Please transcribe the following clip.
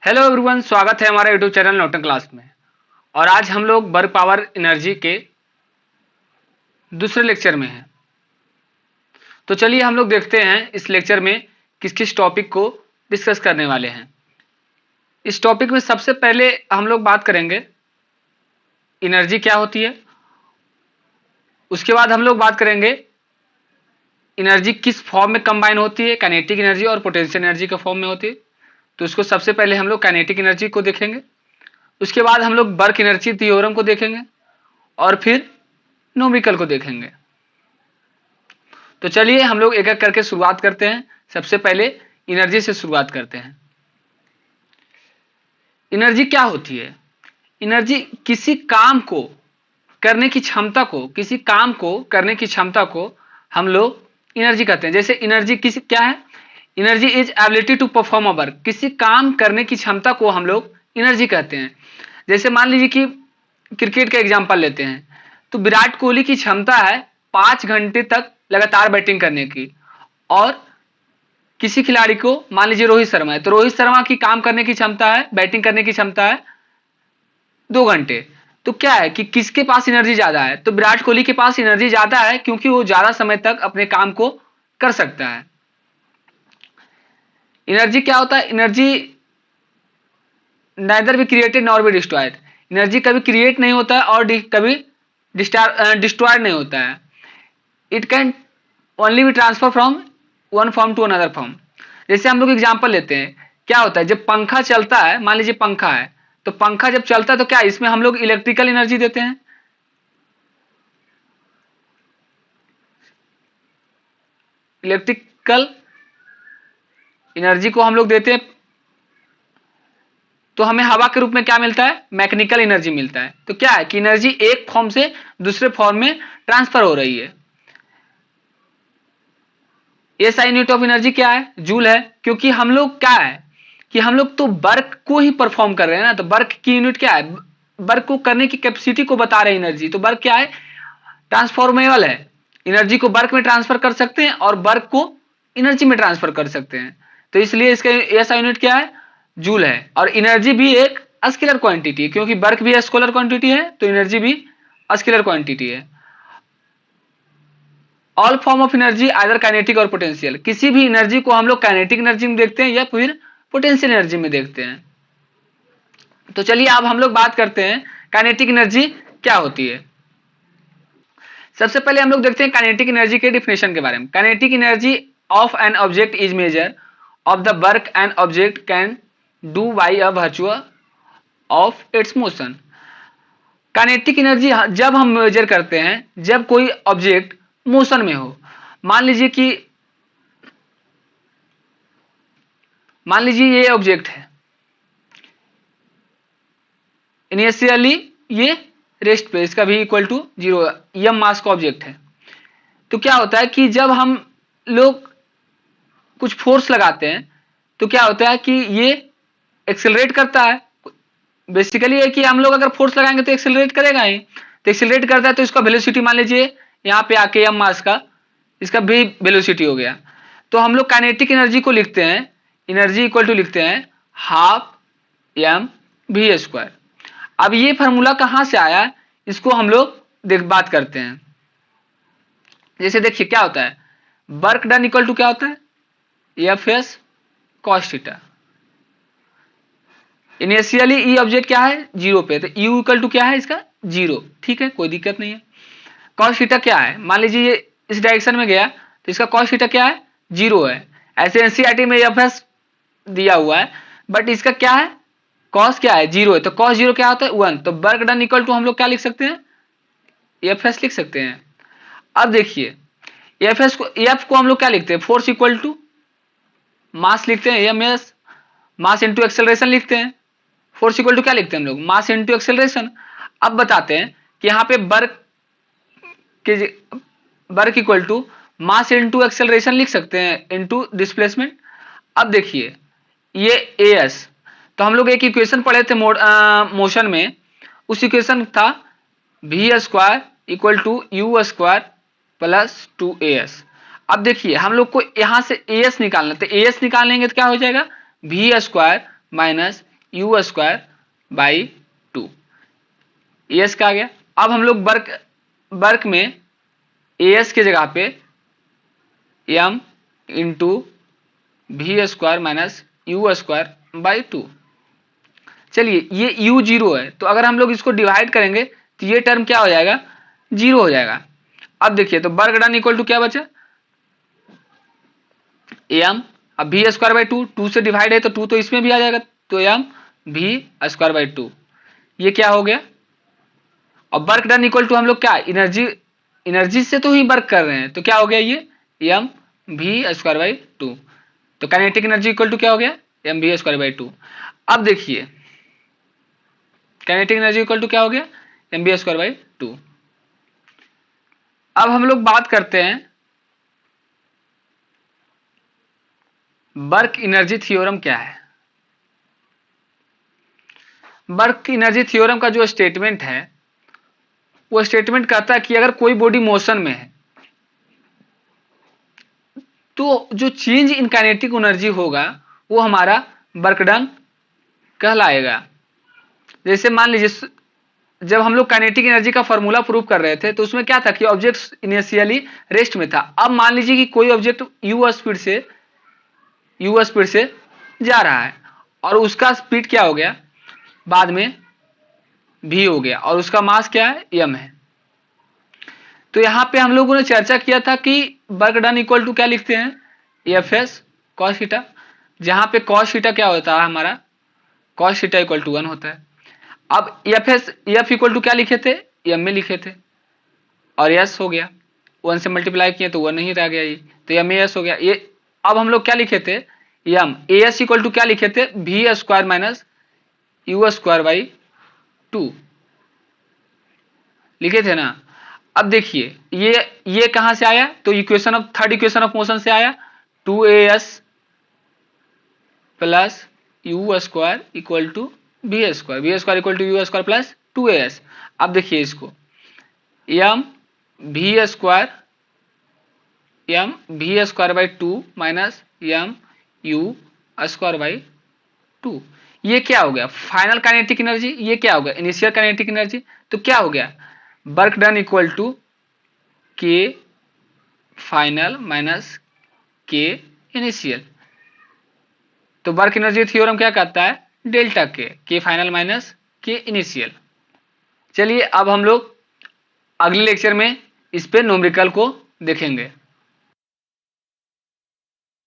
Hello everyone, स्वागत है हमारे यूट्यूब चैनल न्यूटन क्लास में। और आज हम लोग वर्क पावर एनर्जी के दूसरे लेक्चर में हैं। तो चलिए हम लोग देखते हैं इस लेक्चर में किस किस टॉपिक को डिस्कस करने वाले हैं। इस टॉपिक में सबसे पहले हम लोग बात करेंगे एनर्जी क्या होती है। उसके बाद हम लोग बात करेंगे एनर्जी किस फॉर्म में कंबाइन होती है, काइनेटिक एनर्जी और पोटेंशियल एनर्जी के फॉर्म में होती है। तो इसको सबसे पहले हम लोग काइनेटिक एनर्जी को देखेंगे। उसके बाद हम लोग वर्क एनर्जी थ्योरम को देखेंगे और फिर न्यूमेरिकल को देखेंगे। तो चलिए हम लोग एक एक करके शुरुआत करते हैं। सबसे पहले एनर्जी से शुरुआत करते हैं। एनर्जी क्या होती है? एनर्जी किसी काम को करने की क्षमता को, किसी काम को करने की क्षमता को हम लोग एनर्जी कहते हैं। जैसे एनर्जी किसी क्या है? Energy is ability to perform a work. किसी काम करने की क्षमता को हम लोग एनर्जी कहते हैं। जैसे मान लीजिए कि क्रिकेट का एग्जांपल लेते हैं, तो विराट कोहली की क्षमता है 5 घंटे तक लगातार बैटिंग करने की, और किसी खिलाड़ी को मान लीजिए रोहित शर्मा है, तो रोहित शर्मा की काम करने की क्षमता है, बैटिंग करने की क्षमता है 2 घंटे। तो क्या है कि किसके पास एनर्जी ज्यादा है? तो विराट कोहली के पास एनर्जी ज्यादा है, क्योंकि वो ज्यादा समय तक अपने काम को कर सकता है। एनर्जी क्या होता है? Energy neither be created nor be destroyed. Energy कभी क्रिएट नहीं होता है और कभी डिस्ट्रॉयड नहीं होता है। It can only be transfer from one form to another form. जैसे हम लोग एग्जांपल लेते हैं, क्या होता है जब पंखा चलता है, मान लीजिए पंखा है, तो पंखा जब चलता है तो क्या इसमें हम लोग इलेक्ट्रिकल एनर्जी देते हैं। इलेक्ट्रिकल एनर्जी को हम लोग देते हैं, तो हमें हवा के रूप में क्या मिलता है? मैकेनिकल एनर्जी मिलता है। तो क्या है कि एनर्जी एक फॉर्म से दूसरे फॉर्म में ट्रांसफर हो रही है। एसआई यूनिट ऑफ एनर्जी क्या है? जूल है। क्योंकि हम लोग क्या है कि हम लोग तो वर्क को ही परफॉर्म कर रहे हैं ना, तो वर्क की यूनिट क्या है? वर्क को करने की कैपेसिटी को बता रहे हैं एनर्जी। तो वर्क क्या है? ट्रांसफॉर्मेबल है। एनर्जी को वर्क में ट्रांसफर कर सकते हैं और वर्क को एनर्जी में ट्रांसफर कर सकते हैं। तो इसलिए इसका एसआई यूनिट क्या है? जूल है। और एनर्जी भी एक स्केलर क्वांटिटी है, क्योंकि वर्क भी स्केलर क्वांटिटी है, तो एनर्जी भी स्केलर क्वांटिटी है। All form of energy either kinetic और पोटेंशियल। किसी भी एनर्जी को हम लोग काइनेटिक एनर्जी में देखते हैं या फिर पोटेंशियल एनर्जी में देखते हैं। तो चलिए अब हम लोग बात करते हैं काइनेटिक एनर्जी क्या होती है। सबसे पहले हम लोग देखते हैं काइनेटिक एनर्जी के डिफिनेशन के बारे में। Kinetic energy of an object is measure of the work an object can do by a virtue of its motion. Kinetic energy जब हम मेजर करते हैं जब कोई ऑब्जेक्ट मोशन में हो। मान लीजिए ये ऑब्जेक्ट है, इनिशियली ये रेस्ट पे, इसका भी इक्वल टू 0 एम मास का ऑब्जेक्ट है। तो क्या होता है कि जब हम लोग कुछ फोर्स लगाते हैं तो क्या होता है कि ये एक्सेलरेट करता है। बेसिकली है कि हम लोग अगर फोर्स लगाएंगे तो एक्सेलरेट करेगा ही। तो एक्सेलरेट करता है तो इसका वेलोसिटी मान लीजिए यहाँ पे आके एम मास का, इसका भी वेलोसिटी हो गया। तो हम लोग काइनेटिक एनर्जी को लिखते हैं, एनर्जी इक्वल टू लिखते हैं हाफ एम वी स्क्वायर। अब ये फार्मूला कहां से आया, इसको हम लोग बात करते हैं। जैसे देखिए क्या होता है, वर्क डन इक्वल टू क्या होता है? F S cos theta. Initially ई ऑब्जेक्ट क्या है? 0 पे, तो यू इक्वल टू क्या है इसका? 0। ठीक है, कोई दिक्कत नहीं है। कॉस थीटा क्या है? मान लीजिए ये इस डायरेक्शन में गया तो इसका कॉस थीटा क्या है? 0 है। ऐसे एनसीईआरटी में एफ एस दिया हुआ है, बट इसका क्या है? कॉस क्या है? 0 है। तो कॉस 0 क्या होता है? 1। तो वर्क डन इक्वल टू हम लोग क्या लिख सकते हैं? एफ एस लिख सकते हैं। अब देखिए एफ एस को, एफ को हम लोग क्या लिखते हैं? फोर्स इक्वल टू मास लिखते हैं, M S, mass into acceleration लिखते हैं। फोर्स इक्वल टू क्या लिखते हैं हम लोग? Mass into acceleration. अब बताते हैं कि यहाँ पे work equal to mass into acceleration लिख सकते हैं इंटू डिस्प्लेसमेंट। अब देखिए ये एस, तो हम लोग एक इक्वेशन पढ़े थे मोशन में, उस इक्वेशन था v square equal to u square plus 2as। अब देखिए हम लोग को यहां से as निकालना, तो as निकालेंगे तो क्या हो जाएगा? V square minus u square by 2। S का आ गया। अब हम लोग वर्क में एस के जगह पे M into v square minus u square by 2। चलिए ये u जीरो है, तो अगर हम लोग इसको डिवाइड करेंगे तो ये टर्म क्या हो जाएगा, जीरो हो जाएगा। अब देखिए तो वर्क डन इक्वल टू क्या बचा, एम, अब वी स्क्वायर बाई 2, 2 से डिवाइड है तो 2 तो इसमें भी आ जाएगा, तो एम वी स्क्वायर बाई 2, ये क्या हो गया। और वर्क डन इक्वल टू हम लोग क्या एनर्जी से तो ही वर्क कर रहे हैं, तो क्या हो गया ये एम वी स्क्वायर बाई 2, तो काइनेटिक एनर्जी इक्वल टू क्या हो गया, एम वी स्क्वायर बाई 2। अब देखिए काइनेटिक एनर्जी इक्वल टू क्या हो गया, एम बी स्क्वायर बाई 2। अब हम लोग बात करते हैं वर्क एनर्जी थ्योरम क्या है। वर्क एनर्जी थ्योरम का जो स्टेटमेंट है वो स्टेटमेंट कहता है कि अगर कोई बॉडी मोशन में है तो जो चेंज इन काइनेटिक एनर्जी होगा वो हमारा वर्क डन कहलाएगा। जैसे मान लीजिए जब हम लोग काइनेटिक एनर्जी का फॉर्मूला प्रूव कर रहे थे तो उसमें क्या था कि ऑब्जेक्ट इनिशियली रेस्ट में था। अब मान लीजिए कि कोई ऑब्जेक्ट यू स्पीड से जा रहा है और उसका स्पीड क्या हो गया, बाद में v हो गया और उसका मास क्या है, m है। तो यहां पे हम लोगों ने चर्चा किया था कि वर्क डन इक्वल टू क्या लिखते हैं, एफ एस कॉस थीटा, जहां पे कॉस थीटा क्या होता है हमारा, कॉस थीटा इक्वल टू 1 होता है। अब एफ इक्वल टू क्या लिखे थे, एम में लिखे थे और एस हो गया, 1 से मल्टीप्लाई किए तो 1 नहीं रह गया ये, तो एम एस हो गया ये। अब हम लोग क्या लिखे थे, M A S equal to क्या लिखे थे, v square minus u square by 2 लिखे थे ना। अब देखिए ये कहां से आया, तो equation of third equation of motion से आया, 2as plus u square equal to v square equal to u square plus 2as। अब देखिए इसको M v square by 2 minus M u square by 2, ये क्या हो गया फाइनल काइनेटिक एनर्जी, ये क्या हो गया इनिशियल काइनेटिक एनर्जी। तो क्या हो गया वर्क डन इक्वल टू के फाइनल माइनस के इनिशियल। तो वर्क एनर्जी थ्योरम क्या कहता है, डेल्टा के फाइनल माइनस के इनिशियल। चलिए अब हम लोग अगले लेक्चर में इस पे न्यूमेरिकल को देखेंगे।